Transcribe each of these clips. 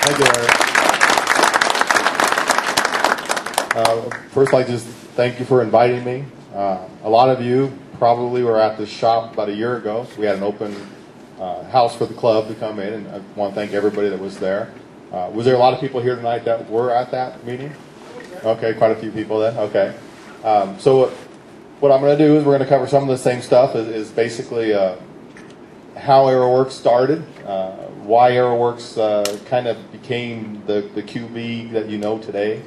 Thank you, Larry. First, I'd like to just thank you for inviting me. A lot of you probably were at this shop about a year ago. We had an open house for the club to come in, and I want to thank everybody that was there. Was there a lot of people here tonight that were at that meeting? Okay, quite a few people then. Okay. So what I'm going to do is we're going to cover some of the same stuff. Is basically how Aeroworks started, why Aeroworks kind of became the QB that you know today.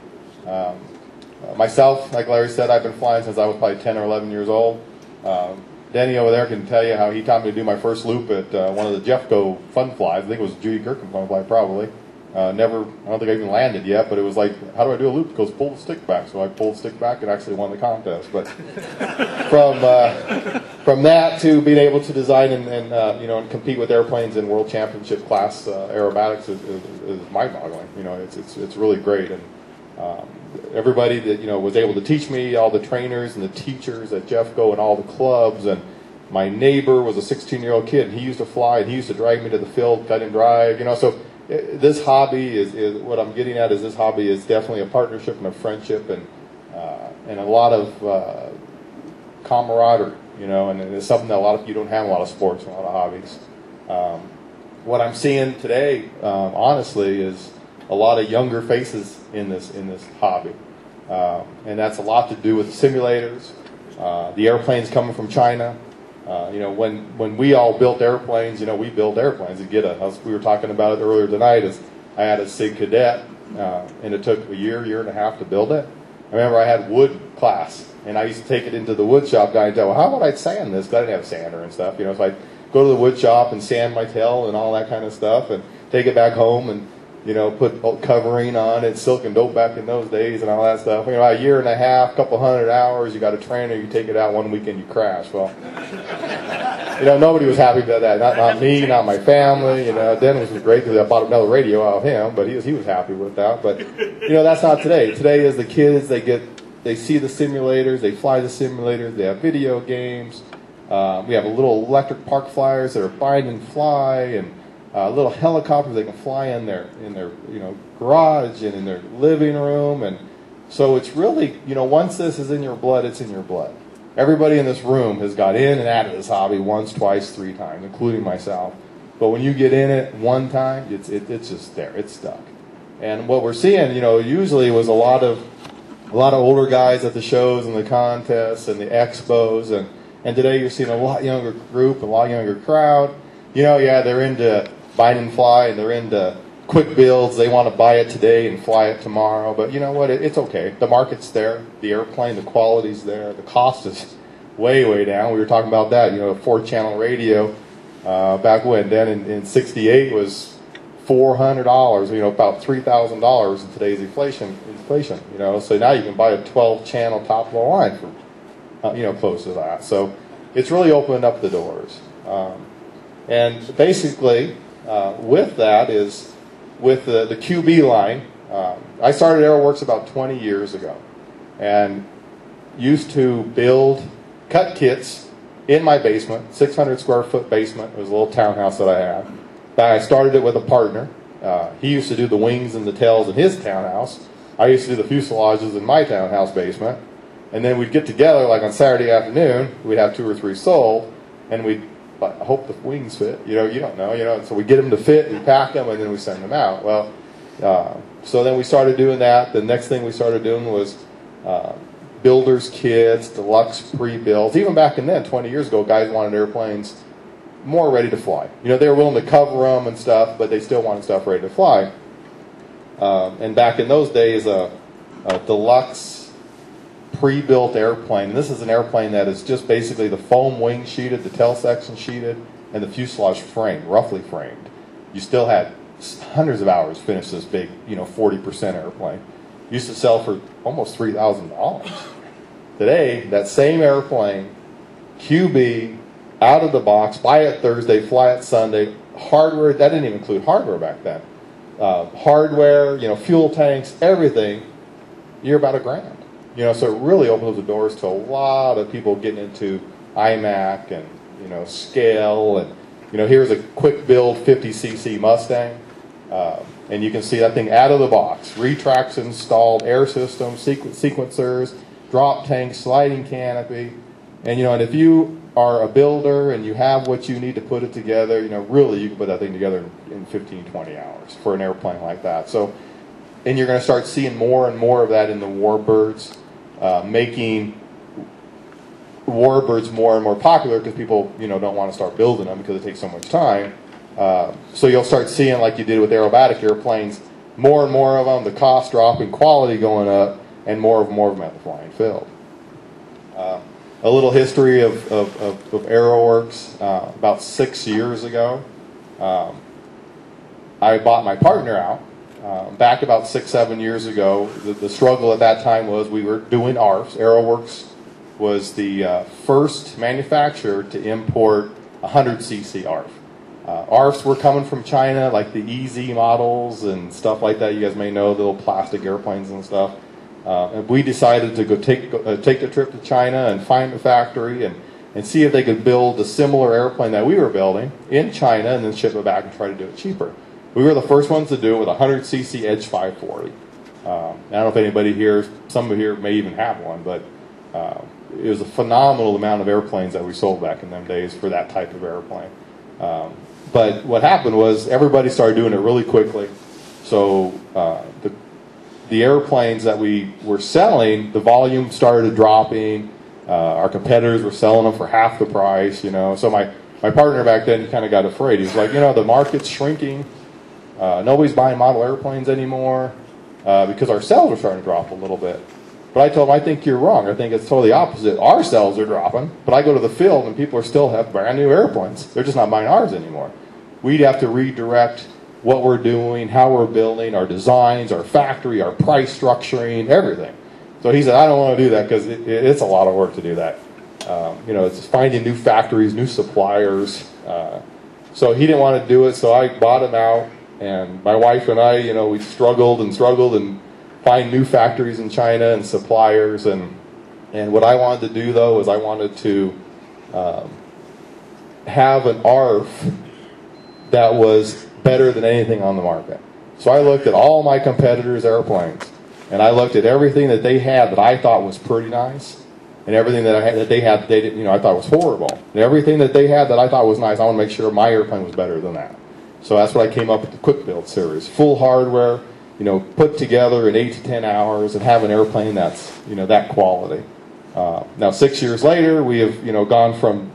Myself, like Larry said, I've been flying since I was probably 10 or 11 years old. Denny over there can tell you how he taught me to do my first loop at one of the Jeffco fun flies. I think it was Judy Kirkham fun fly, probably. I don't think I even landed yet, but it was like, how do I do a loop? It goes, pull the stick back. So I pulled the stick back and actually won the contest. But from that to being able to design and compete with airplanes in world championship class aerobatics is mind-boggling. It's really great. And everybody that was able to teach me, all the trainers and the teachers at Jeffco and all the clubs, and my neighbor was a 16-year-old kid, and he used to fly, and he used to drag me to the field, cut and drive. So this hobby is what I'm getting at. Is this hobby is definitely a partnership and a friendship and a lot of camaraderie. And it's something that a lot of you don't have in a lot of sports and a lot of hobbies. What I'm seeing today, honestly, is a lot of younger faces in this hobby, and that's a lot to do with the simulators, the airplanes coming from China. When we all built airplanes, we built airplanes to get we were talking about it earlier tonight. Is I had a Sig Cadet, and it took a year and a half to build it. I remember I had wood class, and I used to take it into the wood shop guy and tell, well, how would I sand this? Because I didn't have sander and stuff, So I'd go to the wood shop and sand my tail and all that kind of stuff, and take it back home and put covering on it, silk and dope back in those days and all that stuff. A year and a half, couple hundred hours, you got a trainer, you take it out one weekend, you crash. Well, nobody was happy about that. Not me, not my family. Dennis was great because I bought another radio out of him, but he was happy with that. But that's not today. Today is the kids. They see the simulators, they fly the simulators, they have video games. We have little electric park flyers that are bind and fly, and little helicopters they can fly in their garage and in their living room. And so it's really, once this is in your blood, it's in your blood. Everybody in this room has got in and out of this hobby once, twice, 3 times, including myself. But when you get in it one time, it's just there. It's stuck. And what we're seeing, usually was a lot of older guys at the shows and the contests and the expos, and today you're seeing a lot younger group, a lot younger crowd. They're into bind and fly, and they're into quick builds. They want to buy it today and fly it tomorrow. But you know what? It's okay. The market's there. The airplane, the quality's there. The cost is way, way down. We were talking about that. A 4-channel radio back when, then in '68 was $400. About $3,000 in today's inflation. So now you can buy a 12-channel top of the line for close to that. So it's really opened up the doors. And basically, with that is, with the QB line, I started Aeroworks about 20 years ago, and used to cut kits in my basement, 600 square foot basement. It was a little townhouse that I had. I started it with a partner. He used to do the wings and the tails in his townhouse. I used to do the fuselages in my townhouse basement. And then we'd get together, like on Saturday afternoon, we'd have 2 or 3 sold, and I hope the wings fit. You don't know. So we get them to fit, we pack them, and then we send them out. Well, so then we started doing that. The next thing we started doing was builders kits, deluxe pre-builds. Even back in then, 20 years ago, guys wanted airplanes more ready to fly. They were willing to cover them and stuff, but they still wanted stuff ready to fly. And back in those days, a deluxe pre-built airplane. And this is an airplane that is just basically the foam wing sheeted, the tail section sheeted, and the fuselage framed, roughly framed. You still had hundreds of hours to finish this big, 40% airplane. Used to sell for almost $3,000. Today, that same airplane, QB, out of the box, buy it Thursday, fly it Sunday, hardware, that didn't even include hardware back then. Hardware, fuel tanks, everything, you're about $1,000. So it really opens the doors to a lot of people getting into IMAC and, scale. And, here's a quick build 50cc Mustang. And you can see that thing out of the box. Retracts installed, air systems, sequencers, drop tanks, sliding canopy. And, you know, and if you are a builder and you have what you need to put it together, you know, really you can put that thing together in 15, 20 hours for an airplane like that. So, and you're going to start seeing more and more of that in the warbirds, making warbirds more and more popular because people, you know, don't want to start building them because it takes so much time. So you'll start seeing, like you did with aerobatic airplanes, more and more of them, the cost dropping, quality going up, and more of them at the flying field. A little history of Aeroworks. About 6 years ago, I bought my partner out. Back about 6, 7 years ago, the struggle at that time was we were doing ARFs. Aeroworks was the first manufacturer to import 100cc ARF. ARFs were coming from China, like the EZ models and stuff like that. You guys may know, the little plastic airplanes and stuff. And we decided to go take the trip to China and find a factory and see if they could build a similar airplane that we were building in China and then ship it back and try to do it cheaper. We were the first ones to do it with a 100cc Edge 540. I don't know if anybody here, some of you here may even have one, but it was a phenomenal amount of airplanes that we sold back in them days for that type of airplane. But what happened was everybody started doing it really quickly. So the airplanes that we were selling, the volume started dropping. Our competitors were selling them for half the price, you know. So my partner back then kind of got afraid. He was like, you know, the market's shrinking. Nobody's buying model airplanes anymore because our sales are starting to drop a little bit. But I told him, I think you're wrong. I think it's totally opposite. Our sales are dropping, but I go to the field and people are still have brand new airplanes. They're just not buying ours anymore. We'd have to redirect what we're doing, how we're building, our designs, our factory, our price structuring, everything. So he said, I don't want to do that because it's a lot of work to do that. You know, it's finding new factories, new suppliers. So he didn't want to do it, so I bought him out. And my wife and I, you know, we struggled and find new factories in China and suppliers. And what I wanted to do, though, is I wanted to have an ARF that was better than anything on the market. So I looked at all my competitors' airplanes, and I looked at everything that they had that I thought was pretty nice, and everything that they had that they didn't, you know, I thought was horrible. And everything that they had that I thought was nice, I want to make sure my airplane was better than that. So that's what I came up with the Quick Build series. Full hardware, you know, put together in 8 to 10 hours and have an airplane that's, you know, that quality. Now 6 years later, we have, you know, gone from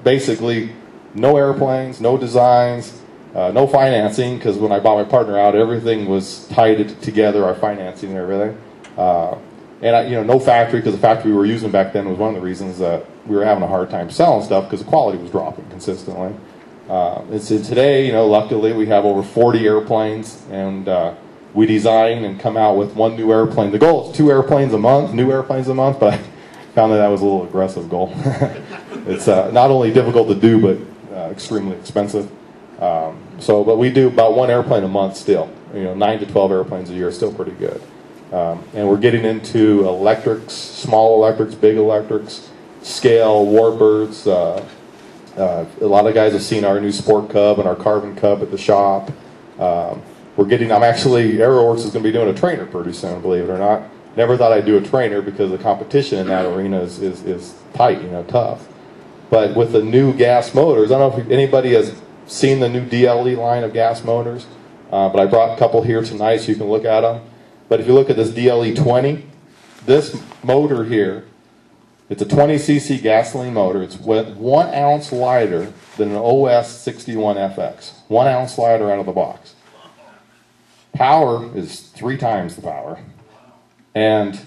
basically no airplanes, no designs, no financing, because when I bought my partner out, everything was tied together, our financing and everything. And you know, no factory, because the factory we were using back then was one of the reasons that we were having a hard time selling stuff, because the quality was dropping consistently. And so today, you know, luckily we have over 40 airplanes, and we design and come out with one new airplane. The goal is 2 airplanes a month, new airplanes a month, but I found that was a little aggressive goal. It's not only difficult to do, but extremely expensive. But we do about 1 airplane a month still. You know, 9 to 12 airplanes a year is still pretty good. And we're getting into electrics, small electrics, big electrics, scale, warbirds. A lot of guys have seen our new Sport Cub and our Carbon Cub at the shop. Aeroworks is going to be doing a trainer pretty soon, believe it or not. Never thought I'd do a trainer because the competition in that arena is tight, you know, tough. But with the new gas motors, I don't know if anybody has seen the new DLE line of gas motors, but I brought a couple here tonight so you can look at them. But if you look at this DLE 20, this motor here, it's a 20cc gasoline motor. It's 1 ounce lighter than an OS 61FX. 1 ounce lighter out of the box. Power is 3 times the power. And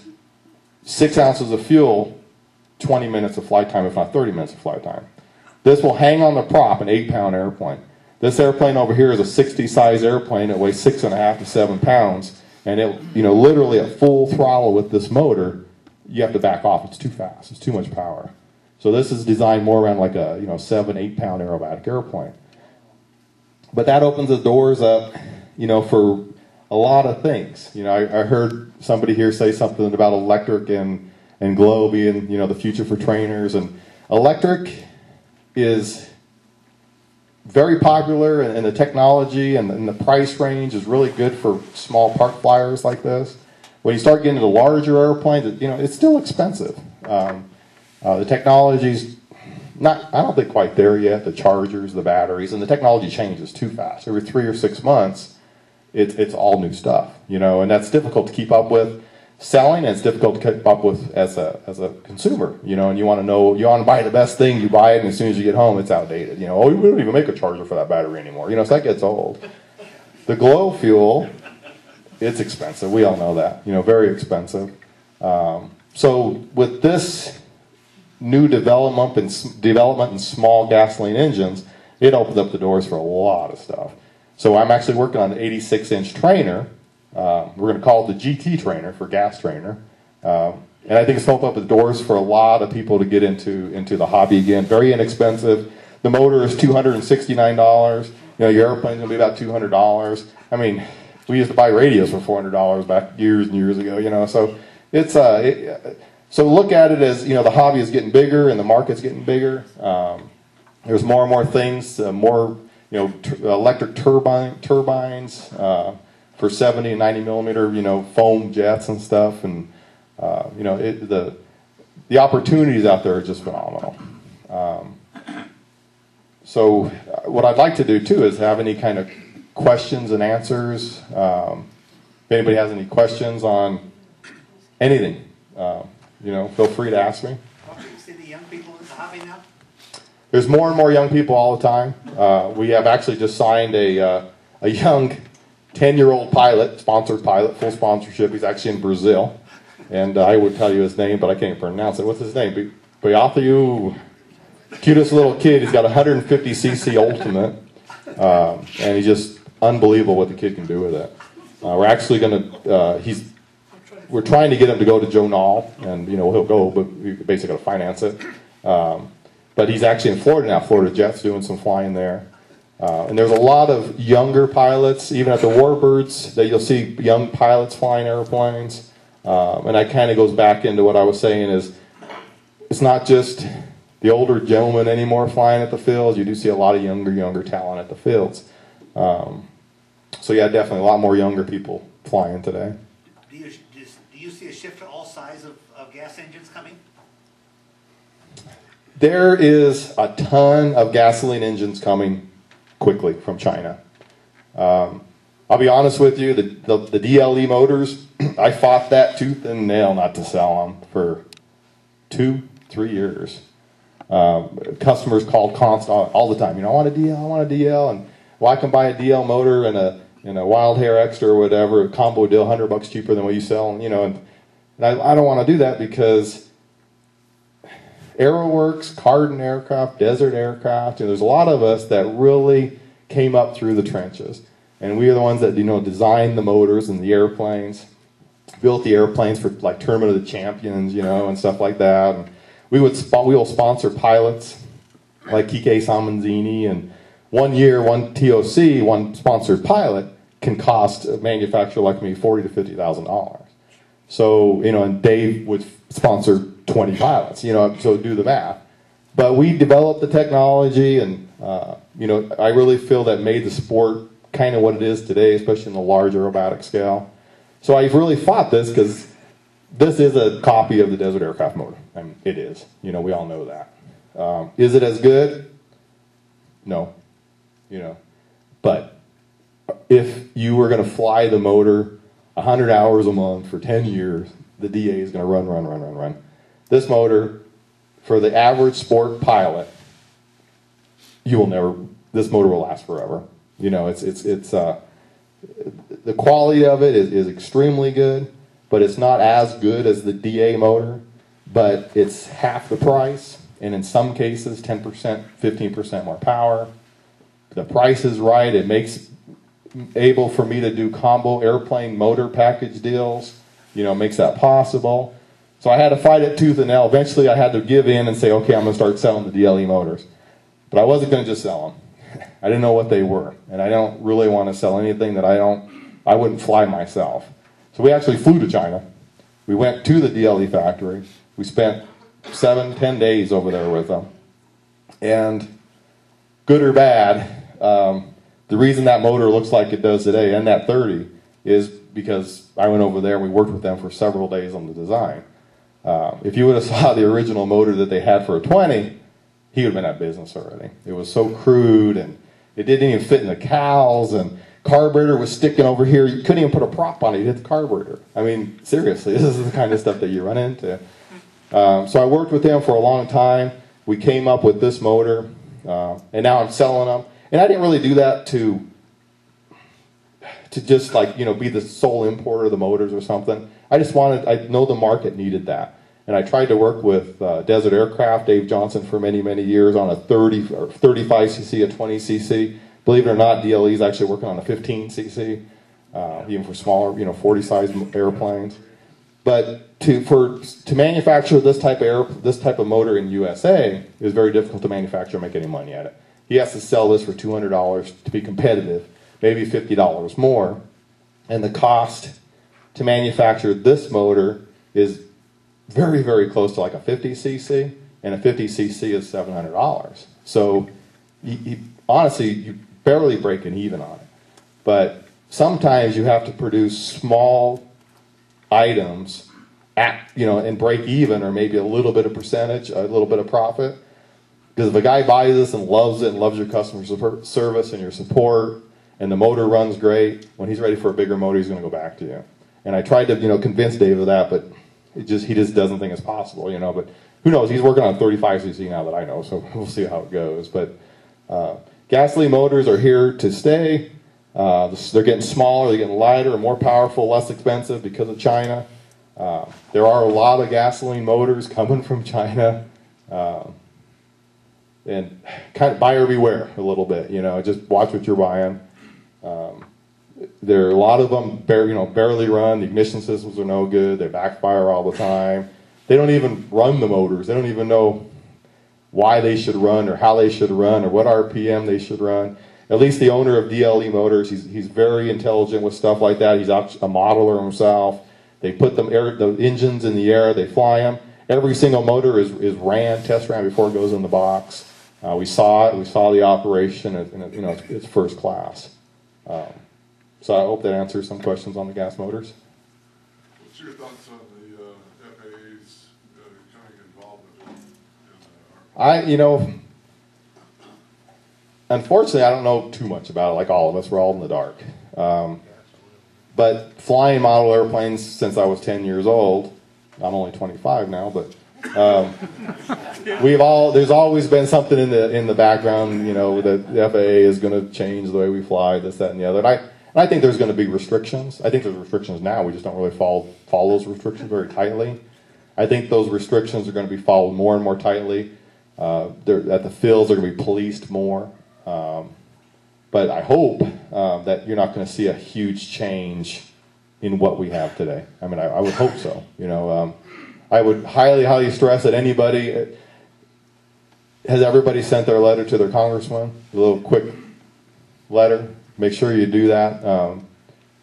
6 ounces of fuel, 20 minutes of flight time, if not 30 minutes of flight time. This will hang on the prop, an 8-pound airplane. This airplane over here is a 60 size airplane. It weighs 6.5 to 7 pounds. And it, you know, literally at full throttle with this motor, you have to back off. It's too fast. It's too much power. So this is designed more around like a, you know, 7, 8 pound aerobatic airplane. But that opens the doors up, you know, for a lot of things. You know, I heard somebody here say something about electric and glow being, you know, the future for trainers. And electric is very popular, and the technology and the price range is really good for small park flyers like this. When you start getting into larger airplanes, it's still expensive. The technology's not, I don't think, quite there yet. The chargers, the batteries, and the technology changes too fast. Every 3 or 6 months, it's all new stuff, and that's difficult to keep up with selling, and it's difficult to keep up with as a consumer, and you want to buy the best thing, you buy it, and as soon as you get home, it's outdated. We don't even make a charger for that battery anymore, so that gets old. The glow fuel, it's expensive. We all know that, very expensive. So with this new development in small gasoline engines, it opens up the doors for a lot of stuff. So I'm actually working on an 86-inch trainer. We're going to call it the GT trainer for gas trainer. And I think it's opened up the doors for a lot of people to get into the hobby again. Very inexpensive. The motor is $269. Your airplane's going to be about $200. I mean, we used to buy radios for $400 back years and years ago, so it's so look at it as, the hobby is getting bigger and the market's getting bigger. There's more and more things, more, electric turbines for 70 and 90 millimeter, foam jets and stuff, and the opportunities out there are just phenomenal. So what I'd like to do too is have any kind of questions and answers. If anybody has any questions on anything, feel free to ask me. Don't you see the young people in the hobby now? There's more and more young people all the time. We have actually just signed a young 10-year-old pilot, sponsored pilot, full sponsorship. He's actually in Brazil. And I would tell you his name, but I can't pronounce it. What's his name? Beathiu. Cutest little kid. He's got 150cc Ultimate. And he's just unbelievable what the kid can do with it. We're actually going to, we're trying to get him to go to Joe Nall, and he'll go, but we basically got to finance it. But he's actually in Florida now. Florida Jet's doing some flying there. And there's a lot of younger pilots, even at the Warbirds, that you'll see young pilots flying airplanes. And that kind of goes back into what I was saying is, it's not just the older gentlemen anymore flying at the fields. You do see a lot of younger talent at the fields. So yeah, definitely a lot more younger people flying today. Do you see a shift to all size of gas engines coming? There is a ton of gasoline engines coming quickly from China. I'll be honest with you, the DLE motors, I fought that tooth and nail not to sell them for 2-3 years. Customers called all the time, I want a DL, and well, I can buy a DL motor and a Wild Hair Extra or whatever, a combo deal, $100 cheaper than what you sell, and I don't want to do that because Aeroworks, Carden Aircraft, Desert Aircraft, there's a lot of us that really came up through the trenches. And we are the ones that, designed the motors and the airplanes, built the airplanes for like Tournament of the Champions, and stuff like that. And we will sponsor pilots like Kike Samanzini, and one year, one TOC, one sponsored pilot can cost a manufacturer like me $40,000 to $50,000. So, and Dave would sponsor 20 pilots, so do the math. But we developed the technology, and, I really feel that made the sport kind of what it is today, especially in the large aerobatic scale. So I've really fought this because this is a copy of the Desert Aircraft motor. I mean, it is. We all know that. Is it as good? No. But if you were going to fly the motor 100 hours a month for 10 years, the DA is going to run. This motor, for the average sport pilot, this motor will last forever. The quality of it is extremely good, but it's not as good as the DA motor, but it's half the price, and in some cases 10%, 15% more power. The price is right. It makes able for me to do combo airplane motor package deals, makes that possible. So I had to fight it tooth and nail. Eventually I had to give in and say, okay, I'm going to start selling the DLE motors. But I wasn't going to just sell them. I didn't know what they were, and I don't really want to sell anything that I wouldn't fly myself. So we actually flew to China. We went to the DLE factory. We spent 7-10 days over there with them. And good or bad, the reason that motor looks like it does today, and that 30, is because I went over there and we worked with them for several days on the design. If you would have saw the original motor that they had for a 20, he would have been out of business already. It was so crude, and it didn't even fit in the cowls, and carburetor was sticking over here. You couldn't even put a prop on it. You hit the carburetor. I mean, seriously, this is the kind of stuff that you run into. So I worked with them for a long time. We came up with this motor, and now I'm selling them. And I didn't really do that to just like, be the sole importer of the motors or something. I know the market needed that. And I tried to work with Desert Aircraft, Dave Johnson, for many, many years on a 30 or 35cc, a 20cc. Believe it or not, DLE is actually working on a 15cc, even for smaller, 40 size airplanes. But to manufacture this type of motor in USA is very difficult to manufacture and make any money at it. He has to sell this for $200 to be competitive, maybe $50 more. And the cost to manufacture this motor is very, very close to like a 50cc, and a 50cc is $700. So honestly, you're barely breaking even on it. But sometimes you have to produce small items and break even, or maybe a little bit of percentage, a little bit of profit. Because if a guy buys this and loves it and loves your customer service and your support, and the motor runs great, when he's ready for a bigger motor, he's going to go back to you. And I tried to, convince Dave of that, but he just doesn't think it's possible, But who knows? He's working on 35cc now that I know, so we'll see how it goes. But gasoline motors are here to stay. They're getting smaller, they're getting lighter, more powerful, less expensive because of China. There are a lot of gasoline motors coming from China. And kind of buyer beware a little bit, just watch what you're buying. There are a lot of them barely run. The ignition systems are no good. They backfire all the time. They don't even run the motors. They don't even know why they should run or how they should run or what RPM they should run. At least the owner of DLE Motors, he's very intelligent with stuff like that. He's a modeler himself. They put the engines in the air. They fly them. Every single motor is test ran before it goes in the box. We saw it. We saw the operation. And, it's first class. So I hope that answers some questions on the gas motors. What's your thoughts on the FAA's kind of involvement in unfortunately, I don't know too much about it. Like all of us, we're all in the dark. But flying model airplanes since I was 10 years old. I'm only 25 now, but there's always been something in the background, that the FAA is going to change the way we fly, this, that, and the other. And I think there's going to be restrictions. I think there's restrictions now. We just don't really follow those restrictions very tightly. I think those restrictions are going to be followed more and more tightly. At the fields, they're going to be policed more. But I hope that you're not going to see a huge change in what we have today. I mean, I would hope so. I would highly, highly stress that has everybody sent their letter to their congressman? A little quick letter. Make sure you do that.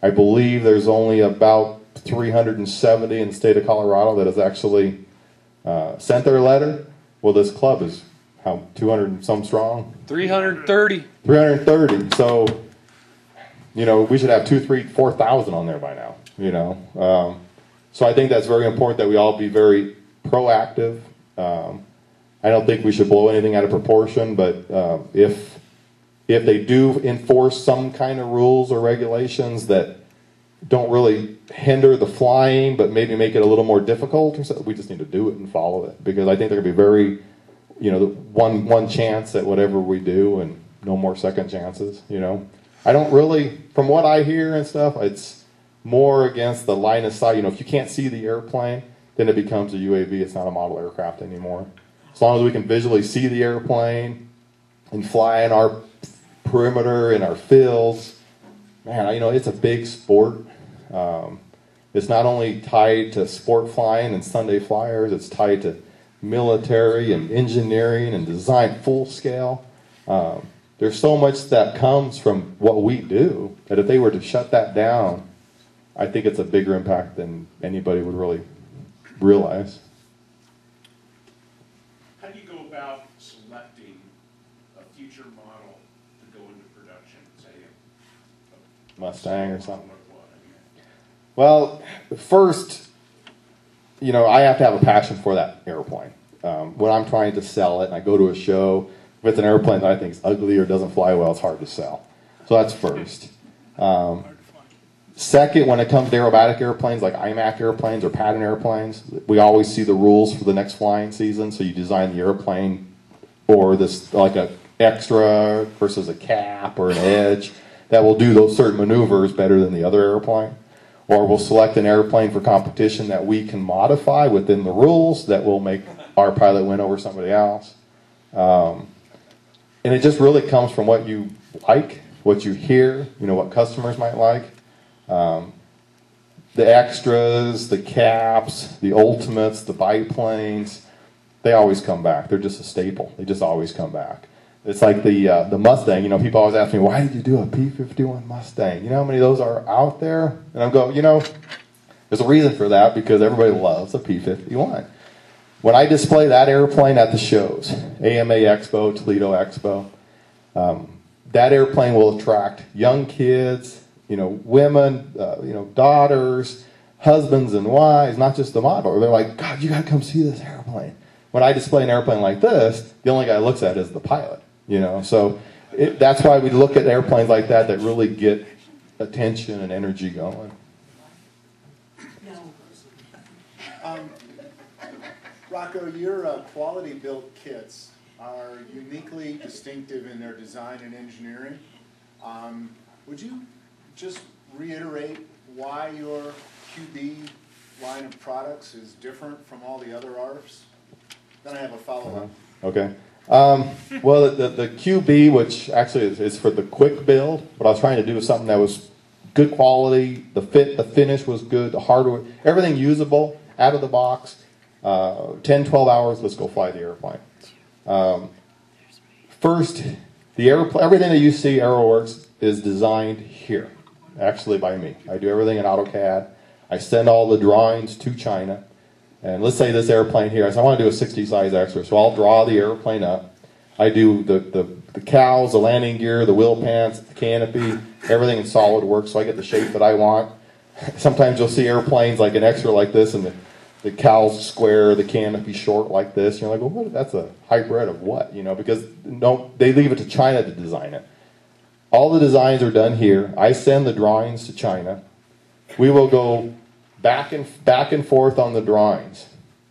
I believe there's only about 370 in the state of Colorado that has actually sent their letter. Well, this club is how 200 and some strong? 330. 330. So, we should have 2,000, 3,000, 4,000 on there by now. So I think that's very important that we all be very proactive. I don't think we should blow anything out of proportion, but if they do enforce some kind of rules or regulations that don't really hinder the flying, but maybe make it a little more difficult, or something, we just need to do it and follow it, because I think there could be very, one chance at whatever we do, and no more second chances. I don't really, from what I hear and stuff, it's more against the line of sight. If you can't see the airplane, then it becomes a UAV. It's not a model aircraft anymore. As long as we can visually see the airplane and fly in our perimeter, in our fields, man, it's a big sport. It's not only tied to sport flying and Sunday flyers, it's tied to military and engineering and design, full scale. There's so much that comes from what we do that if they were to shut that down, I think it's a bigger impact than anybody would really realize. How do you go about selecting a future model go into production, say, Mustang or something. Well, first, you know, I have to have a passion for that airplane. When I'm trying to sell it and I go to a show, if it's an airplane that I think is ugly or doesn't fly well, it's hard to sell. So that's first. Second, when it comes to aerobatic airplanes like IMAC airplanes or pattern airplanes, we always see the rules for the next flying season. So you design the airplane or this like a extra versus a cap or an edge that will do those certain maneuvers better than the other airplane. Or we'll select an airplane for competition that we can modify within the rules that will make our pilot win over somebody else. And it just really comes from what you like, what you hear, you know, what customers might like. The extras, the caps, the ultimates, the biplanes, they always come back. They're just a staple. They just always come back. It's like the Mustang. You know, people always ask me, why did you do a P-51 Mustang? You know how many of those are out there? And I'm going, you know, there's a reason for that because everybody loves a P-51. When I display that airplane at the shows, AMA Expo, Toledo Expo, that airplane will attract young kids, you know, women, you know, daughters, husbands and wives, not just the model. They're like, God, you got to come see this airplane. When I display an airplane like this, the only guy that looks at it is the pilot, you know. So that's why we look at airplanes like that that really get attention and energy going. Rocco, your quality-built kits are uniquely distinctive in their design and engineering. Would you just reiterate why your QB line of products is different from all the other ARFs? Then I have a follow-up. Okay. Well, the QB, which actually is for the quick build, what I was trying to do was something that was good quality, the fit, the finish was good, the hardware, everything usable, out of the box. 10, 12 hours, let's go fly the airplane. First, the airplane, everything that you see Aeroworks is designed here, actually by me. I do everything in AutoCAD. I send all the drawings to China. And let's say this airplane here, I said, I want to do a 60 size extra, so I'll draw the airplane up. I do the cowls, the landing gear, the wheel pants, the canopy, everything in SolidWorks, so I get the shape that I want. Sometimes you'll see airplanes like an extra like this, and the cowl's square, the canopy short like this. You're like, well, what, that's a hybrid of what? You know, because they leave it to China to design it. All the designs are done here. I send the drawings to China. We will go back and forth on the drawings,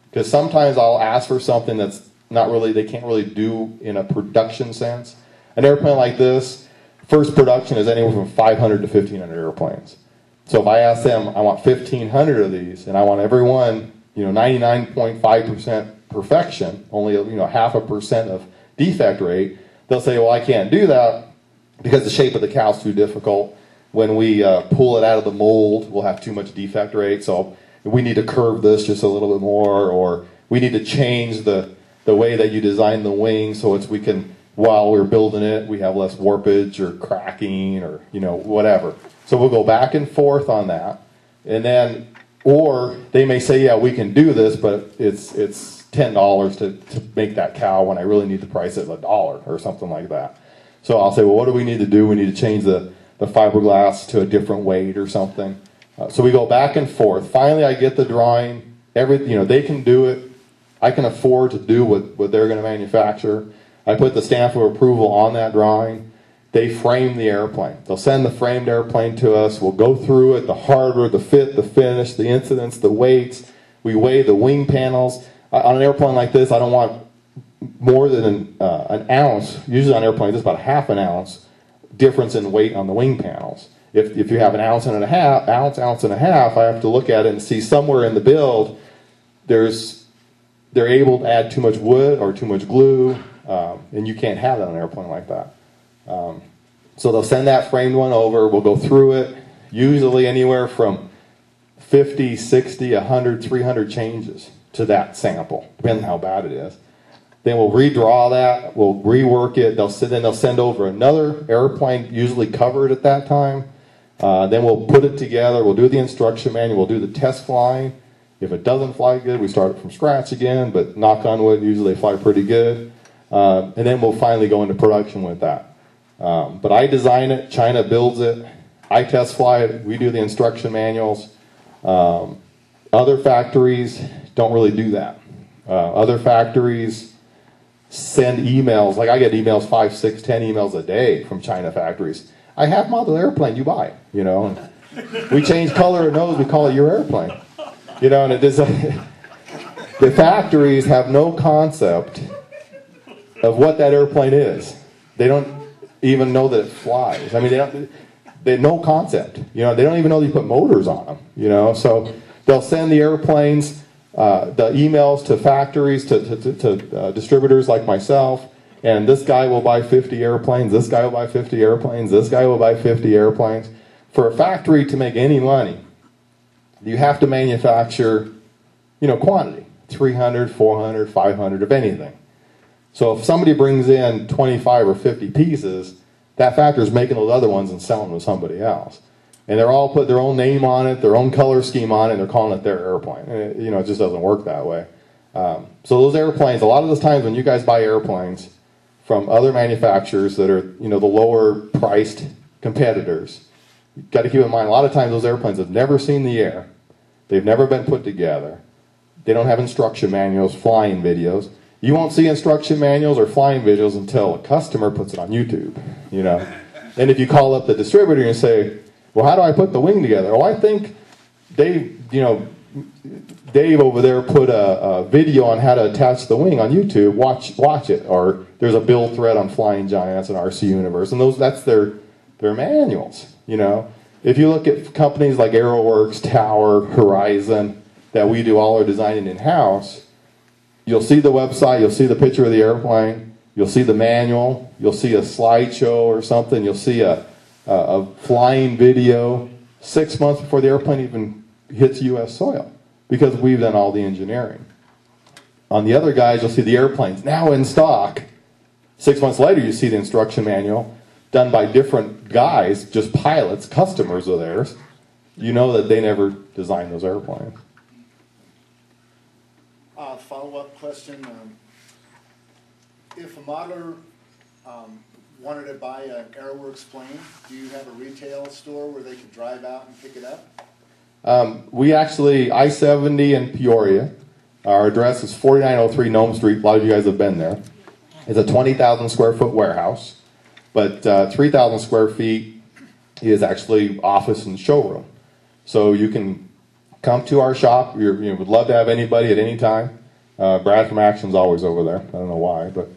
because sometimes I'll ask for something that's not really, they can't really do in a production sense. An airplane like this, first production is anywhere from 500 to 1,500 airplanes. So if I ask them, I want 1,500 of these, and I want every one, you know, 99.5% perfection, only, you know, 0.5% of defect rate, they'll say, well, I can't do that because the shape of the cow is too difficult. When we pull it out of the mold, we'll have too much defect rate, so we need to curve this just a little bit more, or we need to change the way that you design the wing so we can, while we're building it, we have less warpage or cracking or, you know, whatever. So we'll go back and forth on that, and then, or they may say, yeah, we can do this, but it's $10 to make that cow when I really need to price it $1 or something like that. So I'll say, well, what do we need to do? We need to change the fiberglass to a different weight or something. So we go back and forth. Finally, I get the drawing. You know, they can do it. I can afford to do what they're going to manufacture. I put the stamp of approval on that drawing. They frame the airplane. They'll send the framed airplane to us. We'll go through it, the hardware, the fit, the finish, the incidents, the weights. We weigh the wing panels. On an airplane like this, I don't want more than an ounce. Usually on airplanes, it's about 1/2 ounce difference in weight on the wing panels. If you have an ounce and a half, I have to look at it and see somewhere in the build they're able to add too much wood or too much glue, and you can't have that on an airplane like that. So they'll send that framed one over. We'll go through it, usually anywhere from 50, 60, 100, 300 changes to that sample, depending on how bad it is. Then we'll redraw that, we'll rework it, then they'll send over another airplane, usually covered at that time. Then we'll put it together, we'll do the instruction manual, we'll do the test flying. If it doesn't fly good, we start it from scratch again, but knock on wood, usually they fly pretty good. And then we'll finally go into production with that. But I design it, China builds it, I test fly it, we do the instruction manuals. Other factories don't really do that. Other factories send emails, like I get emails 5, 6, 10 emails a day from China factories. I have model airplane, you buy, you know. And we change color of nose, we call it your airplane. You know, and it is, the factories have no concept of what that airplane is. They don't even know that it flies. I mean, they have no concept. You know, they don't even know that you put motors on them. You know, so they'll send the airplanes, the emails to factories, to distributors like myself, and this guy will buy 50 airplanes, this guy will buy 50 airplanes, this guy will buy 50 airplanes. For a factory to make any money, you have to manufacture, you know, quantity, 300, 400, 500 of anything. So if somebody brings in 25 or 50 pieces, that factory is making those other ones and selling them to somebody else. And they're all put their own name on it, their own color scheme on it, and they're calling it their airplane. And it, you know, it just doesn't work that way. So those airplanes, a lot of those times when you guys buy airplanes from other manufacturers that are, you know, the lower priced competitors, you've got to keep in mind, a lot of times those airplanes have never seen the air. They've never been put together. They don't have instruction manuals, flying videos. You won't see instruction manuals or flying videos until a customer puts it on YouTube, you know. And if you call up the distributor and say, well, how do I put the wing together? Oh, I think Dave over there put a video on how to attach the wing on YouTube. Watch it. Or there's a build thread on Flying Giants and RC Universe, and that's their manuals, you know. If you look at companies like Aeroworks, Tower, Horizon, that we do all our designing in-house, you'll see the website, you'll see the picture of the airplane, you'll see the manual, you'll see a slideshow or something, you'll see a flying video 6 months before the airplane even hits U.S. soil, because we've done all the engineering. On the other guys, you'll see the airplanes now in stock. 6 months later, you see the instruction manual done by different guys, just pilots, customers of theirs. You know that they never designed those airplanes. Follow-up question. If a modeler wanted to buy an Aeroworks plane, do you have a retail store where they could drive out and pick it up? We actually, I-70 in Peoria. Our address is 4903 Nome Street. A lot of you guys have been there. It's a 20,000 square foot warehouse, but 3,000 square feet is actually office and showroom. So you can come to our shop. We would love to have anybody at any time. Brad from Action's always over there. I don't know why, but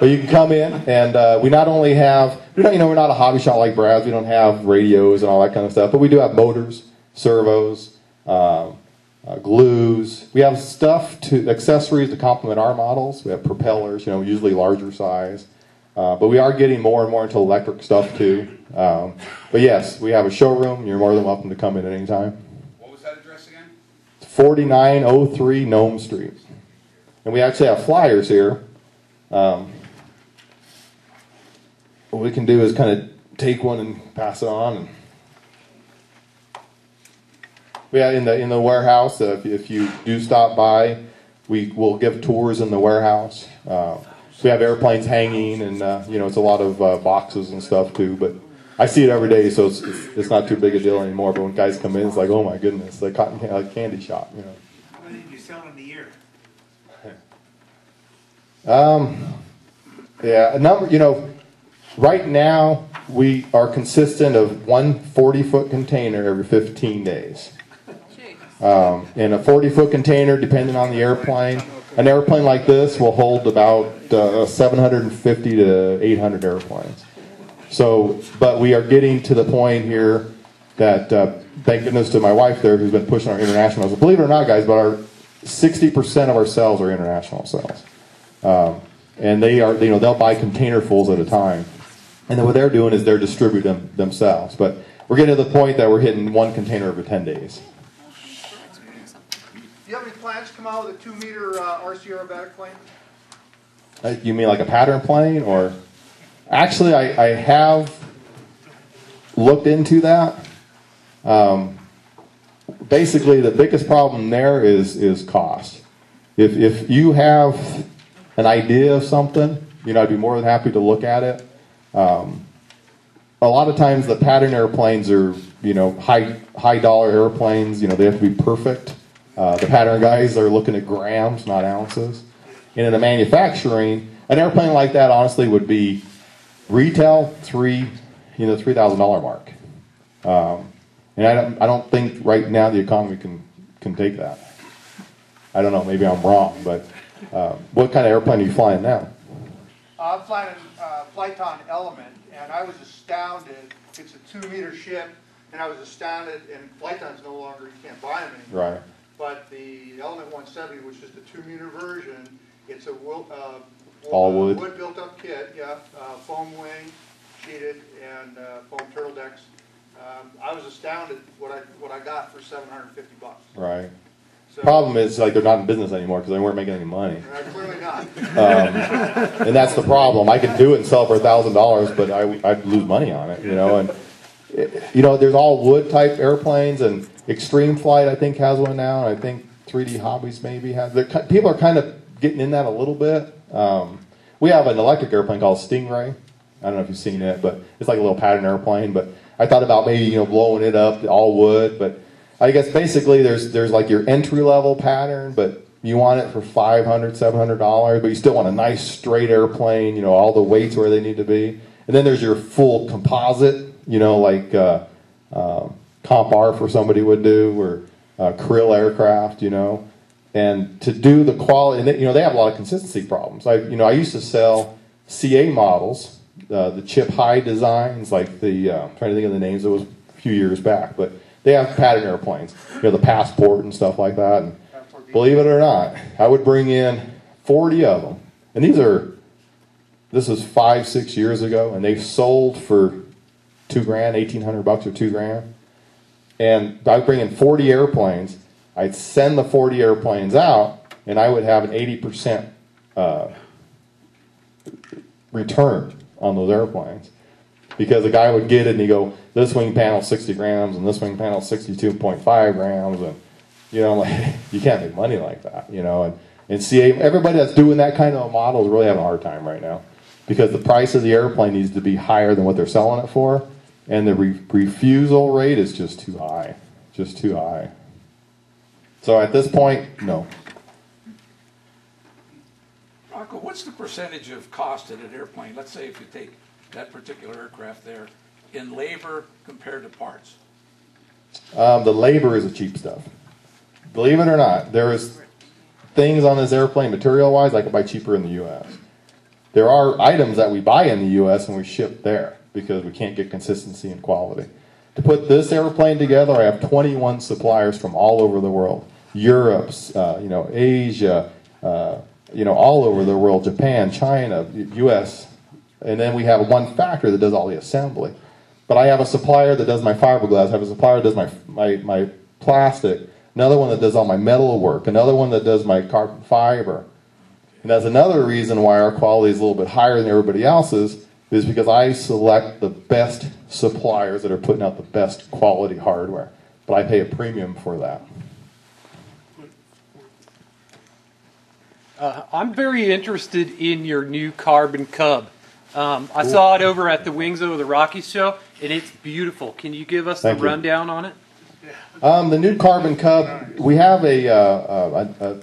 you can come in, and we not only have, we're not a hobby shop like Brad's. We don't have radios and all that kind of stuff, but we do have motors, servos, glues. We have accessories to complement our models. We have propellers, usually larger size. But we are getting more and more into electric stuff too. But yes, we have a showroom. You're more than welcome to come in at any time. What was that address again? 4903 Nome Street. And we actually have flyers here. What we can do is kind of take one and pass it on. And we have in the warehouse. If you do stop by, we will give tours in the warehouse. We have airplanes hanging, and it's a lot of boxes and stuff too. But I see it every day, so it's not too big a deal anymore. But when guys come in, it's like, oh my goodness, like candy shop, How many do you sell in a year? Yeah, a number. Right now we are consistent of one 40-foot container every 15 days. And a 40-foot container, depending on the airplane. An airplane like this will hold about 750 to 800 airplanes. So, but we are getting to the point here that, thank goodness to my wife there, who's been pushing our international. So believe it or not, guys, but 60% of our sales are international sales, and they are, they'll buy containerfuls at a time, and then what they're doing is they're distributing them themselves. But we're getting to the point that we're hitting one container every 10 days. Do you have any plans to come out with a 2-meter RC aerobatic plane? You mean like a pattern plane? Or actually, I have looked into that. Basically, the biggest problem there is cost. If you have an idea of something, I'd be more than happy to look at it. A lot of times the pattern airplanes are, you know, high dollar airplanes. You know, they have to be perfect. The pattern guys are looking at grams, not ounces. And in the manufacturing, an airplane like that honestly would be retail $3,000 mark. And I don't think right now the economy can take that. I don't know, maybe I'm wrong, but what kind of airplane are you flying now? I'm flying a Flyton Element, and I was astounded. It's a 2-meter ship, and I was astounded, and Flytons no longer, you can't buy them anymore. Right. But the Element 170, which is the 2-meter version, it's a all wood built-up kit, yeah, foam wing, sheeted, and foam turtle decks. I was astounded what I got for $750. Right. So, Problem is, like, they're not in business anymore because they weren't making any money. Clearly not. And that's the problem. I could do it and sell for $1,000, but I'd lose money on it, you know. And you know, there's all wood type airplanes, and Extreme Flight I think has one now, and I think 3D Hobbies maybe has. People are kind of getting in that a little bit. We have an electric airplane called Stingray. I don't know if you've seen it, but it's like a little pattern airplane. But I thought about maybe, you know, blowing it up all wood, but I guess basically there's like your entry-level pattern, but you want it for $500, $700, but you still want a nice straight airplane, you know, all the weights where they need to be. And then there's your full composite, you know, like Comp R for somebody would do, or Krill aircraft, you know. And to do the quality, and you know, they have a lot of consistency problems. I used to sell CA models, the chip high designs, like the, I'm trying to think of the names, it was a few years back, but they have pattern airplanes, you know, the Passport and stuff like that. And believe it or not, I would bring in 40 of them. And this is 5-6 years ago, and they've sold for $2,000, $1,800 or $2,000. And I would bring in 40 airplanes. I'd send the 40 airplanes out, and I would have an 80% return on those airplanes. Because the guy would get it and he'd go, this wing panel 60 grams and this wing panel 62.5 grams, and you know, like, you can't make money like that, you know. And CA, everybody that's doing that kind of a model is really having a hard time right now, because the price of the airplane needs to be higher than what they're selling it for, and the refusal rate is just too high, So at this point, no. Rocco, what's the percentage of cost of an airplane? Let's say if you take that particular aircraft there, in labor compared to parts? The labor is the cheap stuff. Believe it or not, there is things on this airplane material-wise I could buy cheaper in the U.S. There are items that we buy in the U.S. and we ship there because we can't get consistency and quality. To put this airplane together, I have 21 suppliers from all over the world. Europe, you know, Asia, you know, all over the world, Japan, China, U.S., and then we have one factory that does all the assembly. But I have a supplier that does my fiberglass, I have a supplier that does my plastic, another one that does all my metal work, another one that does my carbon fiber. And that's another reason why our quality is a little bit higher than everybody else's, is because I select the best suppliers that are putting out the best quality hardware. But I pay a premium for that. I'm very interested in your new Carbon Cub. I saw it over at the Wings Over the Rockies show, and it's beautiful. Can you give us the rundown on it? The new Carbon Cub, we have a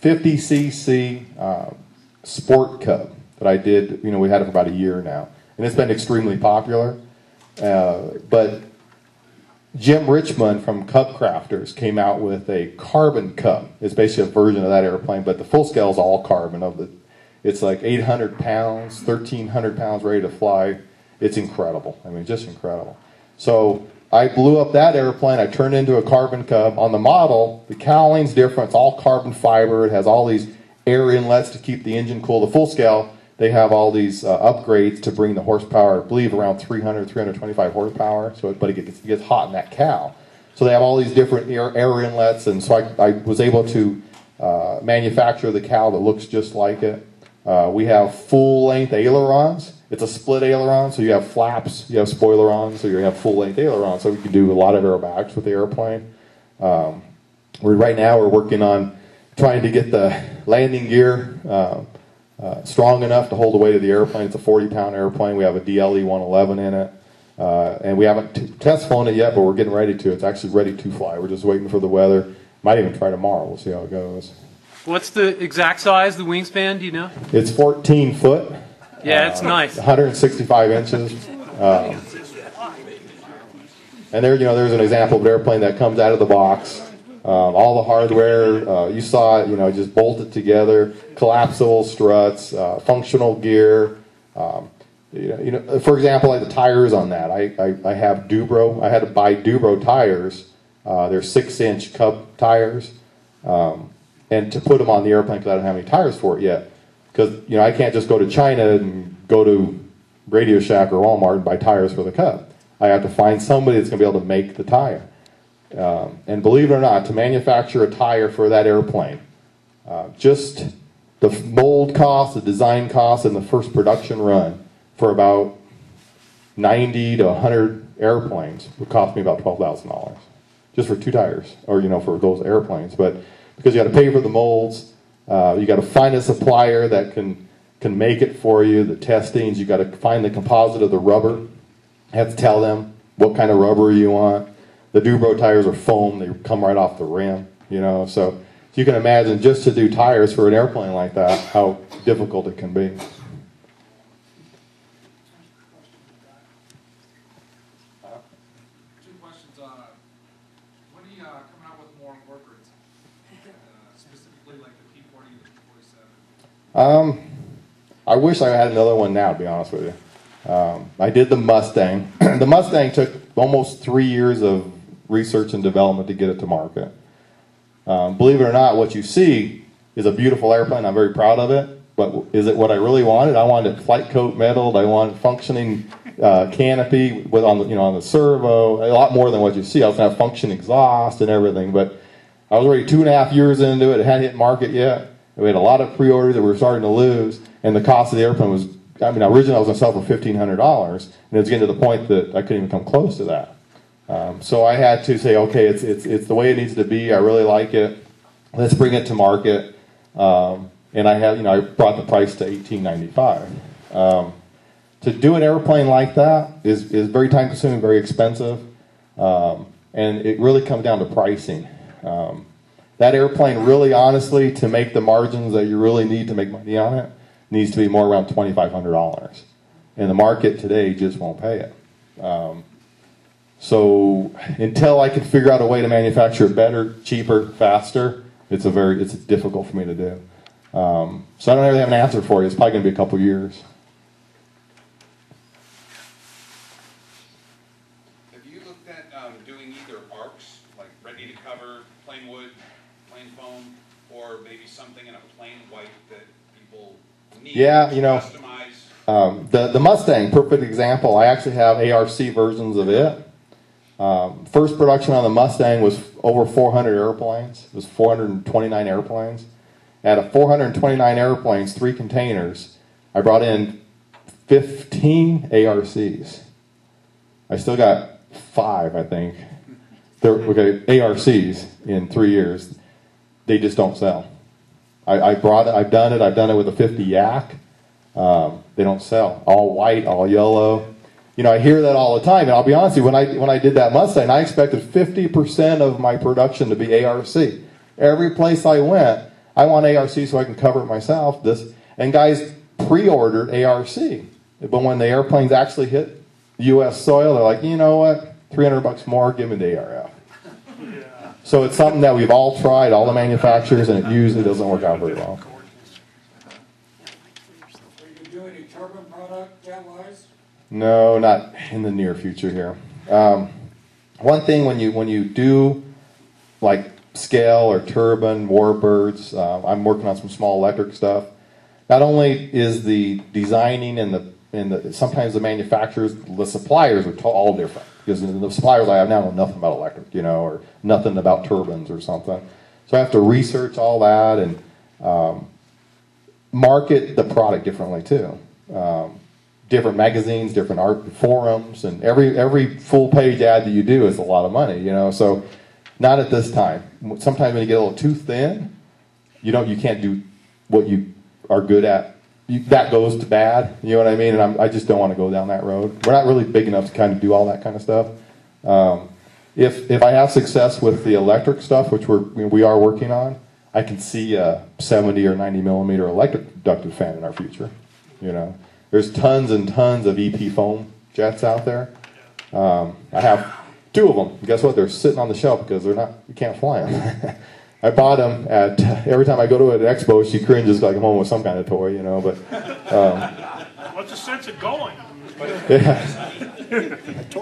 50cc Sport Cub that I did. You know, we had it for about a year now, and it's been extremely popular. But Jim Richmond from Cub Crafters came out with a Carbon Cub. It's basically a version of that airplane, but the full scale is all carbon. It's like 800 pounds, 1,300 pounds, ready to fly. It's incredible. I mean, just incredible. So I blew up that airplane. I turned it into a Carbon Cub. On the model, the cowling's different. It's all carbon fiber. It has all these air inlets to keep the engine cool. The full scale, they have all these upgrades to bring the horsepower, I believe, around 300, 325 horsepower. But it gets hot in that cow. So they have all these different air inlets, and so I was able to manufacture the cow that looks just like it. We have full-length ailerons. It's a split aileron, so you have flaps, you have spoilerons, so you have full-length ailerons, so we can do a lot of aerobatics with the airplane. Right now we're working on trying to get the landing gear strong enough to hold the weight of the airplane. It's a 40-pound airplane. We have a DLE 111 in it. And we haven't test flown it yet, but we're getting ready to. It's actually ready to fly. We're just waiting for the weather. Might even try tomorrow. We'll see how it goes. What's the exact size, the wingspan, do you know? It's 14 foot. Yeah, it's nice. 165 inches. And there, there's an example of an airplane that comes out of the box. All the hardware, you saw it, just bolted together, collapsible struts, functional gear. For example, like the tires on that. I have Dubro. I had to buy Dubro tires. They're 6-inch Cub tires. And to put them on the airplane because I don't have any tires for it yet. Because, I can't just go to China and go to Radio Shack or Walmart and buy tires for the Cub. I have to find somebody that's going to be able to make the tire. And believe it or not, to manufacture a tire for that airplane, just the mold cost, the design cost, and the first production run for about 90 to 100 airplanes would cost me about $12,000 just for 2 tires, or for those airplanes. But because you got to pay for the molds, you got to find a supplier that can make it for you. The testings, you got to find the composite of the rubber. You have to tell them what kind of rubber you want. The Dubro tires are foam; they come right off the rim. So you can imagine just to do tires for an airplane like that, how difficult it can be. 2 questions. When are you coming out with more warbirds? Specifically like the P-40 and the P-47? I wish I had another one now, to be honest with you. I did the Mustang. The Mustang took almost 3 years of research and development to get it to market. Believe it or not, what you see is a beautiful airplane. I'm very proud of it. But is it what I really wanted? I wanted flight coat metaled. I wanted functioning canopy with on the servo. A lot more than what you see. I was going to have function exhaust and everything. But I was already 2.5 years into it. It hadn't hit market yet. We had a lot of pre-orders that we were starting to lose. And the cost of the airplane was, originally I was going to sell for $1,500. And it was getting to the point that I couldn't even come close to that. So I had to say, okay, it's the way it needs to be. I really like it. Let's bring it to market. And I brought the price to $1,895. To do an airplane like that is very time consuming, very expensive, and it really comes down to pricing. That airplane really, honestly, to make the margins that you really need to make money on it, needs to be more around $2,500. And the market today just won't pay it. So until I can figure out a way to manufacture it better, cheaper, faster, it's difficult for me to do. So I don't really have an answer for you. It's probably going to be a couple years. Have you looked at doing either arcs, like ready to cover, plain wood, plain foam, or maybe something in a plain white that people need Yeah, to customize? The Mustang, perfect example. I actually have ARC versions of it. First production on the Mustang was over 400 airplanes. It was 429 airplanes. Out of 429 airplanes, 3 containers, I brought in 15 ARCs. I still got 5, I think. ARCs in 3 years. They just don't sell. I've done it with a 50 Yak. They don't sell. All white, all yellow. I hear that all the time, and I'll be honest with you, when I did that Mustang, I expected 50% of my production to be ARC. Every place I went, I want ARC so I can cover it myself. And guys pre-ordered ARC. But when the airplanes actually hit U.S. soil, they're like, you know what, $300 more, give me the ARF. Yeah. So it's something that we've all tried, all the manufacturers, and it usually doesn't work out very well. Are you doing any turbine product that-wise? No, not in the near future here. One thing when you do like scale or turbine, warbirds, I'm working on some small electric stuff. Not only is the designing and sometimes the manufacturers, the suppliers are all different. Because the suppliers I have now know nothing about electric, or nothing about turbines or something. So I have to research all that and market the product differently too. Different magazines, different art forums, and every full page ad that you do is a lot of money, So not at this time. Sometimes when you get a little too thin, you can't do what you are good at that goes to bad. You know what I mean? And I just don't want to go down that road. We're not really big enough to kind of do all that kind of stuff. If I have success with the electric stuff, which we are working on, I can see a 70 or 90 millimeter electric ducted fan in our future. You know, there's tons and tons of EP foam jets out there. I have 2 of them. Guess what? They're sitting on the shelf because you can't fly them. I bought them every time I go to an expo, she cringes like I'm home with some kind of toy, you know, but. What's the sense of going? Yeah.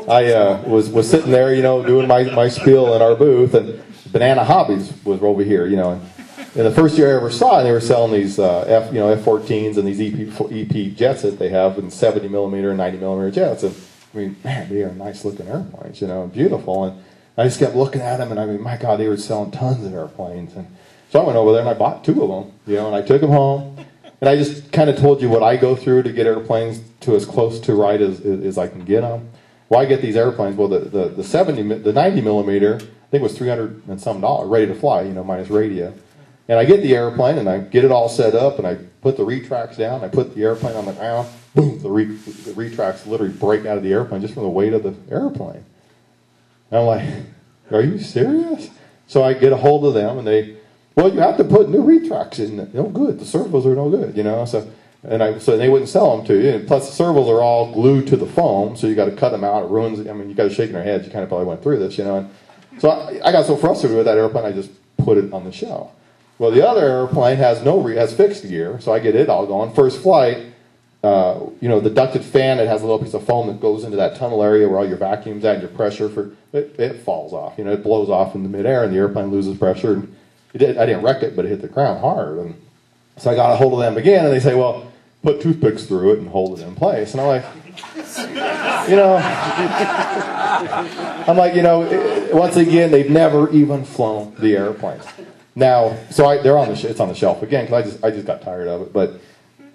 I was sitting there, you know, doing my spiel in our booth, and Banana Hobbies was over here, you know. And the first year I ever saw it, they were selling these F-14s and these EP jets that they have in 70 millimeter and 90 millimeter jets. And I mean, man, they are nice looking airplanes, you know, beautiful. And I just kept looking at them, and I mean, my God, they were selling tons of airplanes. And so I went over there and I bought 2 of them, you know, and I took them home. And I just kind of told you what I go through to get airplanes to as close to right as I can get them. Why get these airplanes? Well, the 90 millimeter, I think it was $300 and some dollars, ready to fly, you know, minus radio. And I get the airplane and I get it all set up and I put the retracts down. I put the airplane on the ground. Boom! The retracts literally break out of the airplane just from the weight of the airplane. And I'm like, are you serious? So I get a hold of them and well, you have to put new retracts in. No good. The servos are no good, you know. So they wouldn't sell them to you. And plus, the servos are all glued to the foam, so you got to cut them out. It ruins. I mean, you got to shake their heads. You kind of probably went through this, you know. And so I got so frustrated with that airplane, I just put it on the shelf. Well, the other airplane has fixed gear, so I get it all going. First flight, you know, the ducted fan, it has a little piece of foam that goes into that tunnel area where all your vacuum's at and your pressure it falls off. You know, it blows off in the midair, and the airplane loses pressure. And I didn't wreck it, but it hit the ground hard. And so I got a hold of them again, and they say, well, put toothpicks through it and hold it in place. And I'm like, you know, once again, they've never even flown the airplanes. Now, so it's on the shelf again because I just got tired of it. But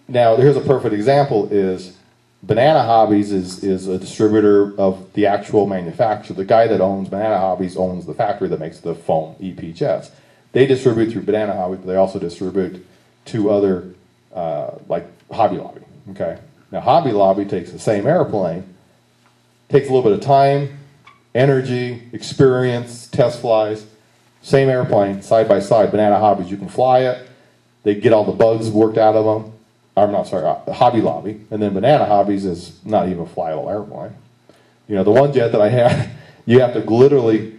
now here's a perfect example: is Banana Hobbies is a distributor of the actual manufacturer. The guy that owns Banana Hobbies owns the factory that makes the foam EP jets. They distribute through Banana Hobbies, but they also distribute to other like Hobby Lobby. Okay, now Hobby Lobby takes the same airplane, takes a little bit of time, energy, experience, test flies. Same airplane, side by side. Banana Hobbies, you can fly it. They get all the bugs worked out of them. I'm not sorry, Hobby Lobby. And then Banana Hobbies is not even a flyable airplane. You know, the one jet that I had, you have to literally,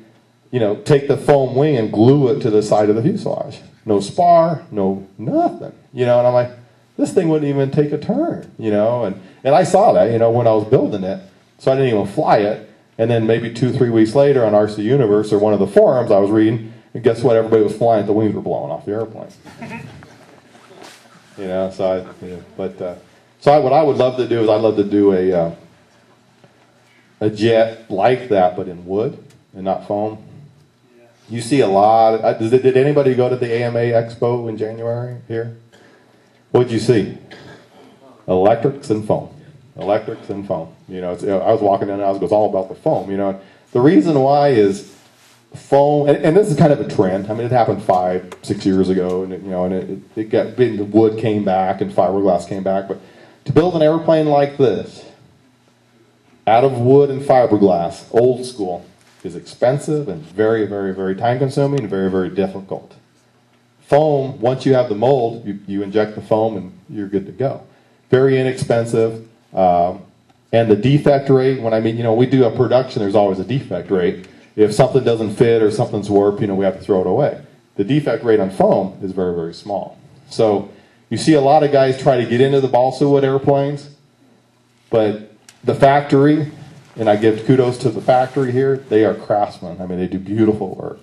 you know, take the foam wing and glue it to the side of the fuselage. No spar, no nothing. You know, and I'm like, this thing wouldn't even take a turn, you know. And I saw that, you know, when I was building it. So I didn't even fly it. And then maybe 2-3 weeks later on RC Universe or one of the forums I was reading, and guess what? Everybody was flying. The wings were blowing off the airplane. You know, so what I would love to do is I'd love to do a jet like that, but in wood and not foam. You see a lot. Did anybody go to the AMA Expo in January here? What did you see? Electrics and foam. Electrics and foam. You know, I was walking in and it was all about the foam. You know, the reason why is foam, and this is kind of a trend. I mean, it happened 5-6 years ago, and the wood came back and fiberglass came back. But to build an airplane like this, out of wood and fiberglass, old school, is expensive and very, very, very time consuming and very, very difficult. Foam, once you have the mold, you inject the foam and you're good to go. Very inexpensive. And the defect rate, we do a production, there's always a defect rate. If something doesn't fit or something's warped, we have to throw it away. The defect rate on foam is very, very small. So you see a lot of guys try to get into the balsa wood airplanes, but the factory, and I give kudos to the factory here, they are craftsmen. I mean, they do beautiful work.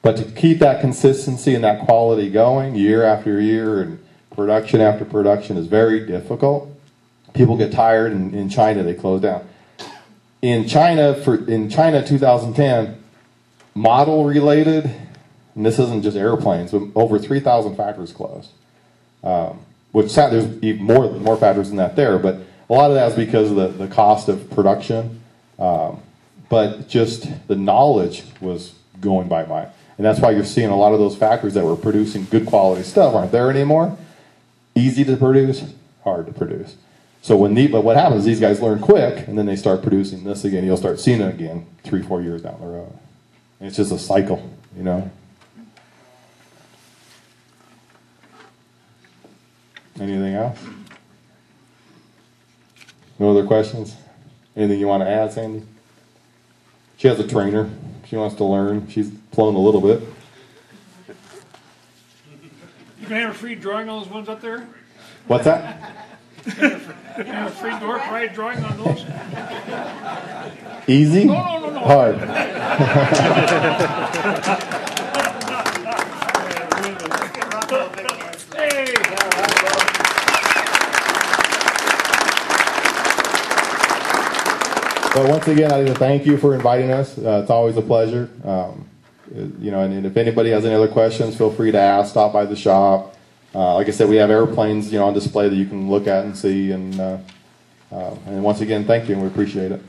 But to keep that consistency and that quality going year after year and production after production is very difficult. People get tired, and in China they close down. In China 2010, model related, and this isn't just airplanes, but over 3,000 factories closed. Which there's even more factories than that there, but a lot of that is because of the cost of production. But just the knowledge was going bye-bye. And that's why you're seeing a lot of those factories that were producing good quality stuff aren't there anymore. Easy to produce, hard to produce. So but what happens is these guys learn quick, and then they start producing this again. You'll start seeing it again 3-4 years down the road. And it's just a cycle, you know. Anything else? No other questions? Anything you want to add, Sandy? She has a trainer. She wants to learn. She's flown a little bit. You can have a free drawing on those ones up there? What's that? You can have a free door ride drawing on those? Easy? No. Hard. Hey! So once again, I'd like to thank you for inviting us. It's always a pleasure. You know, and if anybody has any other questions, feel free to ask. Stop by the shop. Like I said, we have airplanes, you know, on display that you can look at and see. And once again, thank you, and we appreciate it.